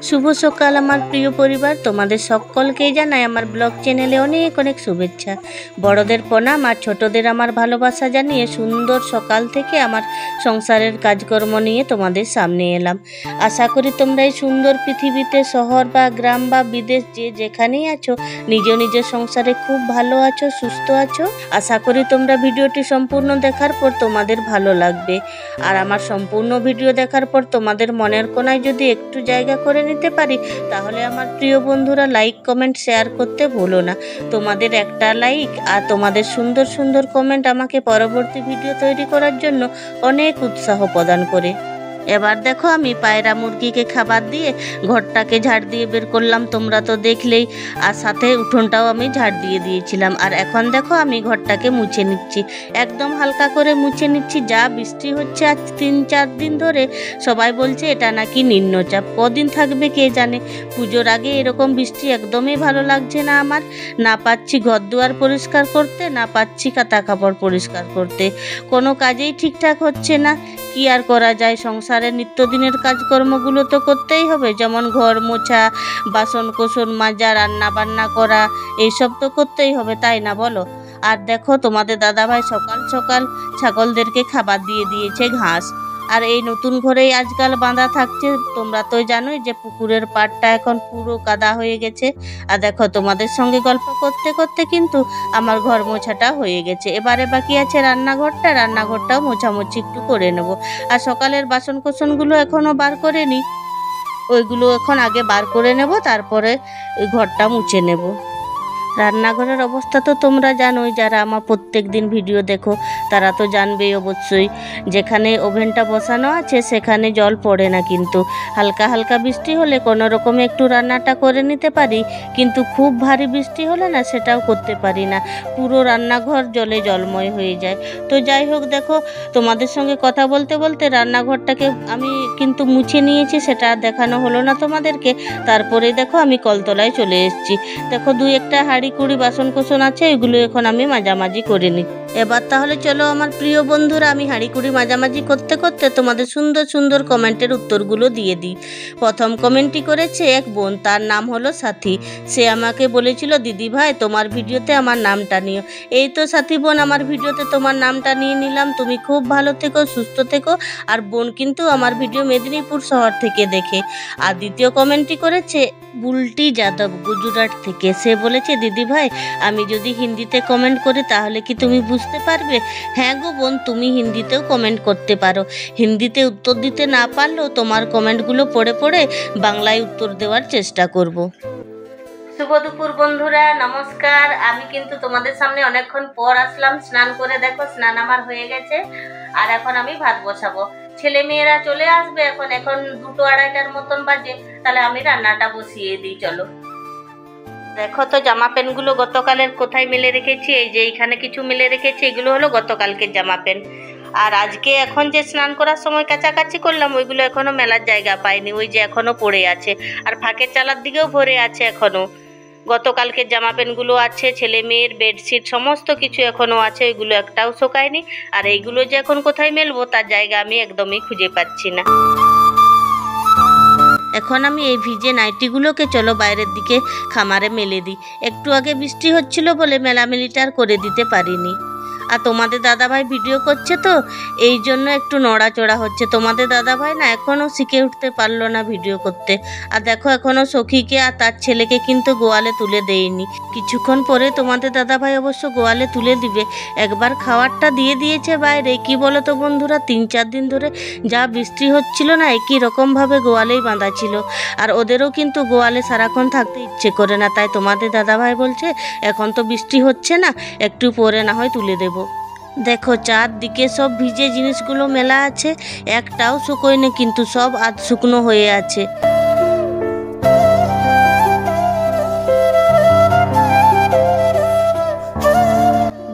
শুভ সকাল আমার প্রিয় পরিবার, তোমাদের সকলকেই জানাই আমার ব্লগ চ্যানেলে অনেক অনেক শুভেচ্ছা। বড়দের প্রণাম আর ছোটদের আমার ভালোবাসা জানিয়ে সুন্দর সকাল থেকে আমার সংসারের কাজকর্ম নিয়ে তোমাদের সামনে এলাম। আশা করি তোমরা এই সুন্দর পৃথিবীতে শহর বা গ্রাম বা বিদেশ যে যেখানেই আছো নিজ নিজের সংসারে খুব ভালো আছো, সুস্থ আছো। আশা করি তোমরা ভিডিওটি সম্পূর্ণ দেখার পর তোমাদের ভালো লাগবে। আর আমার সম্পূর্ণ ভিডিও দেখার পর তোমাদের মনের কোনায় যদি একটু জায়গা করে নিতে পারি তাহলে আমার প্রিয় বন্ধুরা লাইক কমেন্ট শেয়ার করতে ভুলো না। তোমাদের একটা লাইক আর তোমাদের সুন্দর সুন্দর কমেন্ট আমাকে পরবর্তী ভিডিও তৈরি করার জন্য অনেক উৎসাহ প্রদান করে। এবার দেখো আমি পায়রা মুরগিকে খাবার দিয়ে ঘরটাকে ঝাড় দিয়ে বের করলাম, তোমরা তো দেখলেই। আর সাথে উঠোনটাও আমি ঝাড় দিয়ে দিয়েছিলাম। আর এখন দেখো আমি ঘরটাকে মুছে নিচ্ছি, একদম হালকা করে মুছে নিচ্ছি। যা বৃষ্টি হচ্ছে আজ 3-4 দিন ধরে, সবাই বলছে এটা নাকি নিম্নচাপ, কদিন থাকবে কে জানে। পুজোর আগে এরকম বৃষ্টি একদমই ভালো লাগছে না আমার। না পাচ্ছি ঘর দুয়ার পরিষ্কার করতে, না পাচ্ছি কাঁথা কাপড় পরিষ্কার করতে, কোনো কাজেই ঠিকঠাক হচ্ছে না। কি আর করা যায়, সংসারের নিত্যদিনের কাজকর্মগুলো তো করতেই হবে, যেমন ঘর মোছা, বাসন কোসন মাজা, রান্না বান্না করা, এইসব তো করতেই হবে, তাই না বলো। আর দেখো তোমাদের দাদাভাই সকাল সকাল ছাগলদেরকে খাবার দিয়ে দিয়েছে ঘাস। আর এই নতুন ঘরেই আজকাল বাঁধা থাকছে, তোমরা তো জানোই যে পুকুরের পাড়টা এখন পুরো কাদা হয়ে গেছে। আর দেখো তোমাদের সঙ্গে গল্প করতে করতে কিন্তু আমার ঘর মোছাটা হয়ে গেছে। এবারে বাকি আছে রান্নাঘরটাও মোছামুছি একটু করে নেব। আর সকালের বাসন কোসনগুলো এখনও বার করে নি, ওইগুলো এখন আগে বার করে নেব, তারপরে ওই ঘরটা মুছে নেব। রান্নাঘরের অবস্থা তো তোমরা জানোই, যারা আমার প্রত্যেক দিন ভিডিও দেখো তারা তো জানবেই অবশ্যই। যেখানে ওভেনটা বসানো আছে সেখানে জল পড়ে না, কিন্তু হালকা হালকা বৃষ্টি হলে কোনো রকমে একটু রান্নাটা করে নিতে পারি, কিন্তু খুব ভারী বৃষ্টি হলে না সেটাও করতে পারি না, পুরো রান্নাঘর জলে জলময় হয়ে যায়। তো যাই হোক, দেখো তোমাদের সঙ্গে কথা বলতে বলতে রান্নাঘরটাকে আমি কিন্তু মুছে নিয়েছি, সেটা দেখানো হলো না তোমাদেরকে। তারপরে দেখো আমি কলতলায় চলে এসেছি। দেখো 2-1টা হাঁড়ি-কুড়ি বাসন কোসন আছে, এগুলো এখন আমি মাঝামাঝি করে নিই। এবার তাহলে চলো আমার প্রিয় বন্ধুরা, আমি হাঁড়ি-কুড়ি মাঝামাঝি করতে করতে তোমাদের সুন্দর সুন্দর কমেন্টের উত্তরগুলো দিয়ে দিই। প্রথম কমেন্টটি করেছে এক বোন, তার নাম হলো সাথী। সে আমাকে বলেছিল দিদি ভাই তোমার ভিডিওতে আমার নামটা নিও। এই তো সাথী বোন, আমার ভিডিওতে তোমার নামটা নিয়ে নিলাম। তুমি খুব ভালো থেকো, সুস্থ থেকো। আর বোন কিন্তু আমার ভিডিও মেদিনীপুর শহর থেকে দেখে। আর দ্বিতীয় কমেন্টটি করেছে বুলটি যাদব, গুজরাট থেকে। সে বলেছে দিদি ভাই আমি যদি হিন্দিতে কমেন্ট করি তাহলে কি তুমি বুঝতে পারবে? হ্যাঁ গো বোন, তুমি হিন্দিতেও কমেন্ট করতে পারো। হিন্দিতে উত্তর দিতে না পারলেও তোমার কমেন্টগুলো পড়ে পড়ে বাংলায় উত্তর দেওয়ার চেষ্টা করব। শুভ দুপুর বন্ধুরা, নমস্কার। আমি কিন্তু তোমাদের সামনে অনেকক্ষণ পর আসলাম স্নান করে। দেখো স্নান আমার হয়ে গেছে, আর এখন আমি ভাত বসাবো। ছেলে মেয়েরা চলে আসবে এখন 2-2:30টার মতন বাজে, তাহলে আমি রান্নাটা বসিয়ে দিই। চলো দেখো তো জামা প্যান্টগুলো গতকালের কোথায় মেলে রেখেছি। এই যে এইখানে কিছু মেলে রেখেছি, এগুলো হলো গতকালকের জামা প্যান্ট। আর আজকে এখন যে স্নান করার সময় কাচাকাচি করলাম ওইগুলো এখনো মেলার জায়গা পাইনি, ওই যে এখনো পড়ে আছে। আর ফাঁকের চালার দিকেও ভরে আছে এখনো। গতকালকের জামা প্যান্টগুলো আছে, ছেলে মেয়ের বেডশিট সমস্ত কিছু এখনো আছে, ওইগুলো একটাও শোকায়নি। আর এইগুলো যে এখন কোথায় মেলবো তার জায়গা আমি একদমই খুঁজে পাচ্ছি না। এখন আমি এই ভিজে নাইটিগুলোকে চলো বাইরের দিকে খামারে মেলে দিই। একটু আগে বৃষ্টি হচ্ছিল বলে মেলামেলিটা আর করে দিতে পারিনি। আর তোমাদের দাদাভাই ভিডিও করছে তো এই জন্য একটু নড়াচড়া হচ্ছে। তোমাদের দাদাভাই না এখনও শিখে উঠতে পারলো না ভিডিও করতে। আর দেখো এখনও সখীকে আর তার ছেলেকে কিন্তু গোয়ালে তুলে দেয়নি। কিছুক্ষণ পরে তোমাদের দাদাভাই অবশ্য গোয়ালে তুলে দিবে। একবার খাবারটা দিয়ে দিয়েছে বাইরে। কি বলো তো বন্ধুরা, 3-4 দিন ধরে যা বৃষ্টি হচ্ছিল না একই রকমভাবে গোয়ালেই বাঁধা ছিল। আর ওদেরও কিন্তু গোয়ালে সারাক্ষণ থাকতে ইচ্ছে করে না, তাই তোমাদের দাদাভাই বলছে এখন তো বৃষ্টি হচ্ছে না, একটু পরে না হয় তুলে দেব। দেখো চারদিকে সব ভিজে জিনিসগুলো মেলা আছে, একটাও শুকোয়নি, কিন্তু সব আধ শুকনো হয়ে আছে।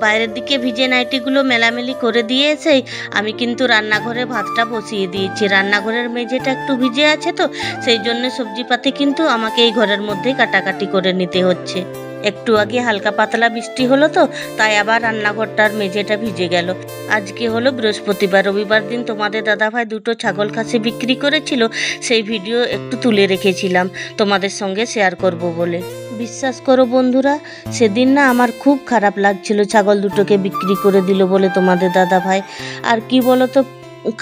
বাইরের দিকে ভিজে নাইটিগুলো মেলামেলি করে দিয়ে এসেই আমি কিন্তু রান্নাঘরে ভাতটা বসিয়ে দিয়েছি। রান্নাঘরের মেঝেটা একটু ভিজে আছে তো সেই জন্য সবজিপাতি কিন্তু আমাকে এই ঘরের মধ্যেই কাটাকাটি করে নিতে হচ্ছে। একটু আগে হালকা পাতলা বৃষ্টি হলো তো, তাই আবার রান্নাঘরটার মেঝেটা ভিজে গেল। আজকে হলো বৃহস্পতিবার, রবিবার দিন তোমাদের দাদাভাই দুটো ছাগল খাসি বিক্রি করেছিল, সেই ভিডিও একটু তুলে রেখেছিলাম তোমাদের সঙ্গে শেয়ার করব বলে। বিশ্বাস করো বন্ধুরা, সেদিন না আমার খুব খারাপ লাগছিল ছাগল দুটোকে বিক্রি করে দিল বলে তোমাদের দাদাভাই। আর কি বলো তো,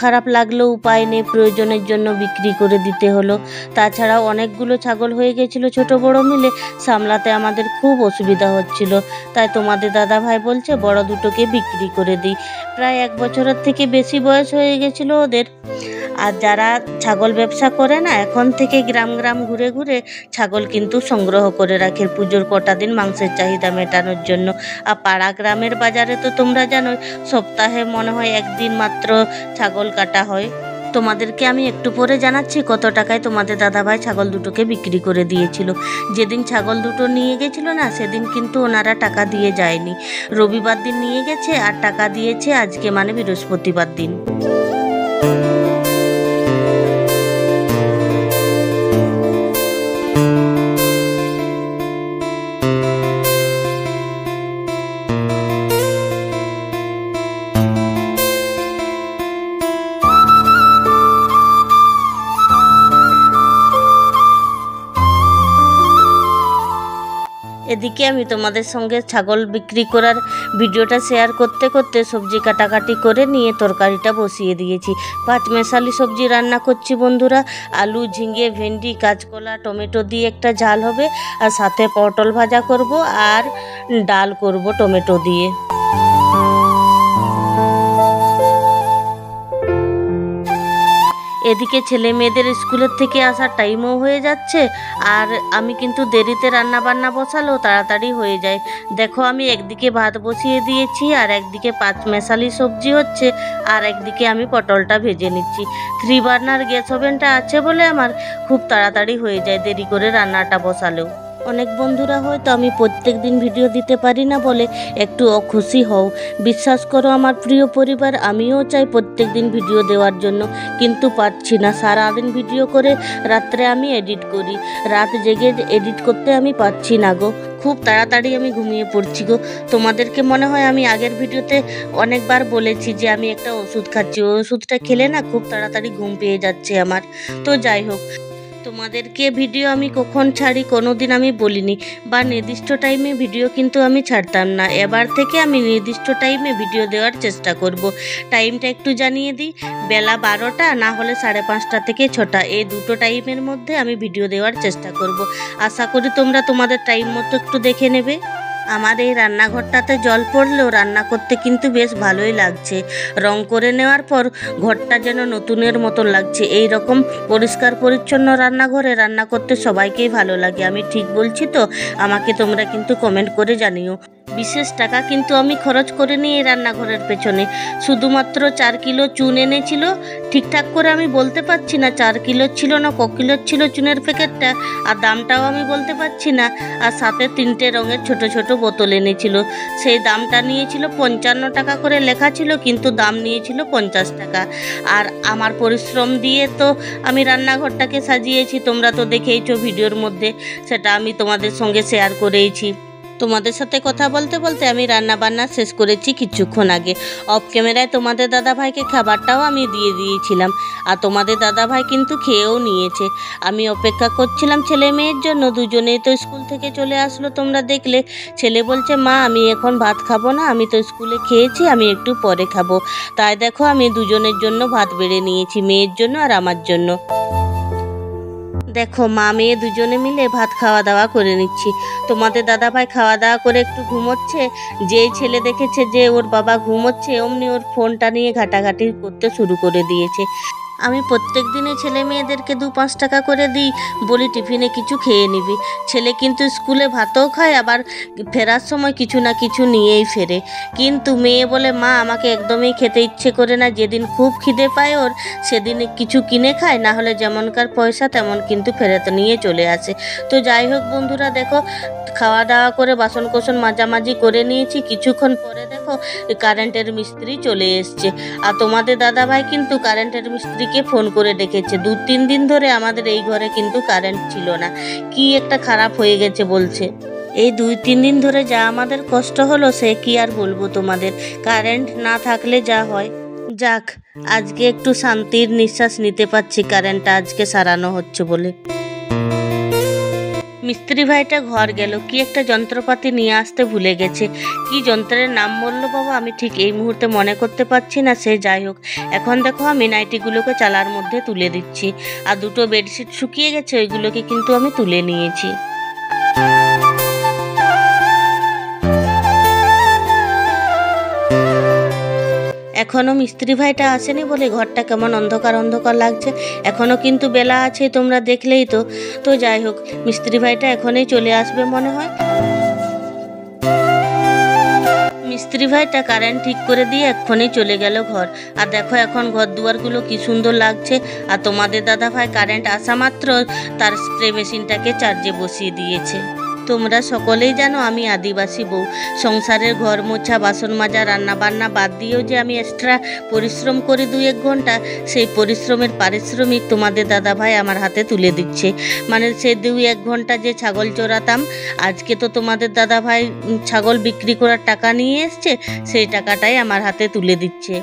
খারাপ লাগলেও উপায় নেই, প্রয়োজনের জন্য বিক্রি করে দিতে হলো। তাছাড়াও অনেকগুলো ছাগল হয়ে গেছিলো, ছোট বড় মিলে সামলাতে আমাদের খুব অসুবিধা হচ্ছিল। তাই তোমাদের দাদাভাই বলছে বড় দুটোকে বিক্রি করে দিই। প্রায় 1 বছরের থেকে বেশি বয়স হয়ে গেছিলো ওদের। আর যারা ছাগল ব্যবসা করে না, এখন থেকে গ্রাম গ্রাম ঘুরে ঘুরে ছাগল কিন্তু সংগ্রহ করে রাখে পুজোর কটা দিন মাংসের চাহিদা মেটানোর জন্য। আর পাড়া গ্রামের বাজারে তো তোমরা জানোই, সপ্তাহে মনে হয় একদিন মাত্র ছাগল কাটা হয়। তোমাদেরকে আমি একটু পরে জানাচ্ছি কত টাকায় তোমাদের দাদাভাই ছাগল দুটোকে বিক্রি করে দিয়েছিল। যেদিন ছাগল দুটো নিয়ে গেছিল না, সেদিন কিন্তু ওনারা টাকা দিয়ে যায়নি। রবিবার দিন নিয়ে গেছে আর টাকা দিয়েছে আজকে, মানে বৃহস্পতিবার দিন। এদিকে আমি তোমাদের সঙ্গে ছাগল বিক্রি করার ভিডিওটা শেয়ার করতে করতে সবজি কাটাকাটি করে নিয়ে তরকারিটা বসিয়ে দিয়েছি। 5 মেশালি সবজি রান্না করছি বন্ধুরা। আলু, ঝিঙে, ভেন্ডি, কাঁচকলা, টমেটো দিয়ে একটা ঝাল হবে, আর সাথে পটল ভাজা করব আর ডাল করব টমেটো দিয়ে। এদিকে ছেলে মেয়েদের স্কুলের থেকে আসার টাইমও হয়ে যাচ্ছে, আর আমি কিন্তু দেরিতে রান্না বান্না বসালেও তাড়াতাড়ি হয়ে যায়। দেখো আমি একদিকে ভাত বসিয়ে দিয়েছি, আর একদিকে 5 মেশালি সবজি হচ্ছে, আর একদিকে আমি পটলটা ভেজে নিচ্ছি। 3 বার্নার গ্যাস ওভেনটা আছে বলে আমার খুব তাড়াতাড়ি হয়ে যায় দেরি করে রান্নাটা বসালেও। অনেক বন্ধুরা হয়তো আমি প্রত্যেক দিন ভিডিও দিতে পারি না বলে একটু অখুশি হও। বিশ্বাস করো আমার প্রিয় পরিবার, আমিও চাই প্রত্যেক দিন ভিডিও দেওয়ার জন্য, কিন্তু পারছি না। সারাদিন ভিডিও করে রাত্রে আমি এডিট করি, রাত জেগে এডিট করতে আমি পারছি না গো। খুব তাড়াতাড়ি আমি ঘুমিয়ে পড়ছি গো। তোমাদেরকে মনে হয় আমি আগের ভিডিওতে অনেকবার বলেছি যে আমি একটা ওষুধ খাচ্ছি, ওই ওষুধটা খেলে না খুব তাড়াতাড়ি ঘুম পেয়ে যাচ্ছে আমার। তো যাই হোক, তোমাদেরকে ভিডিও আমি কখন ছাড়ি কোনোদিন আমি বলিনি, বা নির্দিষ্ট টাইমে ভিডিও কিন্তু আমি ছাড়তাম না। এবার থেকে আমি নির্দিষ্ট টাইমে ভিডিও দেওয়ার চেষ্টা করব। টাইমটা একটু জানিয়ে দিই, বেলা 12টা, না হলে 5:30 থেকে 6টা, এই দুটো টাইমের মধ্যে আমি ভিডিও দেওয়ার চেষ্টা করব। আশা করি তোমরা তোমাদের টাইম মতো একটু দেখে নেবে। আমার এই রান্নাঘরটাতে জল পড়লেও রান্না করতে কিন্তু বেশ ভালোই লাগছে। রং করে নেওয়ার পর ঘরটা যেন নতুনের মতো লাগছে। এই রকম পরিষ্কার পরিচ্ছন্ন রান্নাঘরে রান্না করতে সবাইকেই ভালো লাগে। আমি ঠিক বলছি তো? আমাকে তোমরা কিন্তু কমেন্ট করে জানিও। বিশেষ টাকা কিন্তু আমি খরচ করে নিই এই রান্নাঘরের পেছনে। শুধুমাত্র 4 কিলো চুন এনেছিল, ঠিকঠাক করে আমি বলতে পারছি না 4 কিলো ছিল না ক কিলো ছিল চুনের প্যাকেটটা, আর দামটাও আমি বলতে পারছি না। আর সাথে 3টে রঙের ছোট ছোট বোতল এনেছিল, সেই দামটা নিয়েছিল 55 টাকা করে লেখা ছিল, কিন্তু দাম নিয়েছিল 50 টাকা। আর আমার পরিশ্রম দিয়ে তো আমি রান্নাঘরটাকে সাজিয়েছি, তোমরা তো দেখেইছো ভিডিওর মধ্যে, সেটা আমি তোমাদের সঙ্গে শেয়ার করেইছি। তোমাদের সাথে কথা বলতে বলতে আমি রান্না বান্না শেষ করেছি কিছুক্ষণ আগে। অফ ক্যামেরায় তোমাদের দাদাভাইকে খাবারটাও আমি দিয়ে দিয়েছিলাম, আর তোমাদের দাদাভাই কিন্তু খেয়েও নিয়েছে। আমি অপেক্ষা করছিলাম ছেলে মেয়ের জন্য, দুজনেই তো স্কুল থেকে চলে আসলো, তোমরা দেখলে। ছেলে বলছে মা আমি এখন ভাত খাবো না, আমি তো স্কুলে খেয়েছি, আমি একটু পরে খাবো। তাই দেখো আমি দুজনের জন্য ভাত বেড়ে নিয়েছি, মেয়ের জন্য আর আমার জন্য। দেখো মা মেয়ে দুজনে মিলে ভাত খাওয়া দাওয়া করে নিচ্ছি। তোমাদের দাদাভাই খাওয়া দাওয়া করে একটু ঘুমোচ্ছে। যেই ছেলে দেখেছে যে ওর বাবা ঘুমোচ্ছে, অমনি ওর ফোনটা নিয়ে ঘাটাঘাটি করতে শুরু করে দিয়েছে। আমি প্রত্যেক দিনে ছেলে মেয়েদেরকে 2-5 টাকা করে দিই, বলি টিফিনে কিছু খেয়ে নিবি। ছেলে কিন্তু স্কুলে ভাতও খায়, আবার ফেরার সময় কিছু না কিছু নিয়েই ফেরে। কিন্তু মেয়ে বলে মা আমাকে একদমই খেতে ইচ্ছে করে না, যেদিন খুব খিদে পায় ওর সেদিন কিছু কিনে খায়, না হলে যেমনকার পয়সা তেমন কিন্তু ফেরত নিয়ে চলে আসে। তো যাই হোক বন্ধুরা, দেখো খাওয়া দাওয়া করে বাসন কোসন মাঝামাঝি করে নিয়েছি। কিছুক্ষণ পরে দেখো কারেন্টের মিস্ত্রি চলে এসছে, আর তোমাদের দাদাভাই কিন্তু কারেন্টের মিস্ত্রিকে ফোন করে ডেকেছে। 2-3 দিন ধরে আমাদের এই ঘরে কিন্তু কারেন্ট ছিল না, কি একটা খারাপ হয়ে গেছে বলছে। এই 2-3 দিন ধরে যা আমাদের কষ্ট হলো সে কি আর বলবো তোমাদের। কারেন্ট না থাকলে যা হয়। যাক, আজকে একটু শান্তির নিঃশ্বাস নিতে পারছি কারেন্টটা আজকে সারানো হচ্ছে বলে। মিস্ত্রি ভাইটা ঘর গেল, কি একটা যন্ত্রপাতি নিয়ে আসতে ভুলে গেছে। কি যন্ত্রের নাম বললো বাবা আমি ঠিক এই মুহূর্তে মনে করতে পারছি না। সে যাই হোক, এখন দেখো আমি নাইটিগুলোকে চালার মধ্যে তুলে দিচ্ছি। আর দুটো বেডশিট শুকিয়ে গেছে, ওইগুলোকে কিন্তু আমি তুলে নিয়েছি। এখনও মিস্ত্রি ভাইটা আসেনি বলে ঘরটা কেমন অন্ধকার অন্ধকার লাগছে। এখনও কিন্তু বেলা আছে, তোমরা দেখলেই তো। তো যাই হোক, মিস্ত্রি ভাইটা এখনই চলে আসবে মনে হয়। মিস্ত্রি ভাইটা কারেন্ট ঠিক করে দিয়ে এক্ষুনি চলে গেল ঘর। আর দেখো এখন ঘর দুয়ারগুলো কি সুন্দর লাগছে। আর তোমাদের দাদা ভাই কারেন্ট আসা মাত্র তার স্প্রে মেশিনটাকে চার্জে বসিয়ে দিয়েছে। তোমরা সকলেই জানো আমি আদিবাসী বউ। সংসারের ঘর মোছা, বাসন মাজা, রান্না বান্না বাদ দিয়েও যে আমি এক্সট্রা পরিশ্রম করি 2-1 ঘন্টা, সেই পরিশ্রমের পারিশ্রমিক তোমাদের দাদাভাই আমার হাতে তুলে দিচ্ছে। মানে সে 2-1 ঘন্টা যে ছাগল চড়াতাম, আজকে তো তোমাদের দাদাভাই ছাগল বিক্রি করার টাকা নিয়ে এসছে, সেই টাকাটাই আমার হাতে তুলে দিচ্ছে।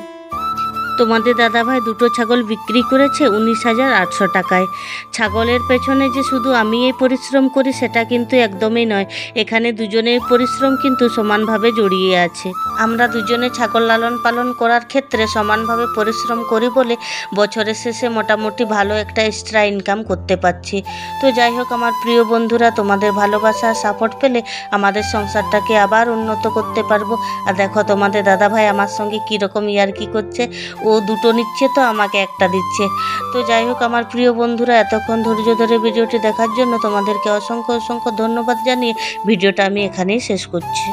তোমাদের দাদাভাই 2টো ছাগল বিক্রি করেছে 19,800 টাকায়। ছাগলের পেছনে যে শুধু আমি এই পরিশ্রম করি সেটা কিন্তু একদমই নয়। এখানে দুজনের পরিশ্রম কিন্তু সমানভাবে জড়িয়ে আছে। আমরা দুজনে ছাগল লালন পালন করার ক্ষেত্রে সমানভাবে পরিশ্রম করি বলে বছরের শেষে মোটামুটি ভালো একটা এক্সট্রা ইনকাম করতে পারছি। তো যাই হোক আমার প্রিয় বন্ধুরা, তোমাদের ভালোবাসা সাপোর্ট পেলে আমাদের সংসারটাকে আবার উন্নত করতে পারবো। আর দেখো তোমাদের দাদাভাই আমার সঙ্গে কীরকম ইয়ার্কি করছে। ও 2টো নিচ্ছে তো আমাকে একটা দিচ্ছে। তো যাই হোক আমার প্রিয় বন্ধুরা, এতক্ষণ ধৈর্য ধরে ভিডিওটি দেখার জন্য তোমাদেরকে অসংখ্য অসংখ্য ধন্যবাদ জানিয়ে ভিডিওটা আমি এখানেই শেষ করছি।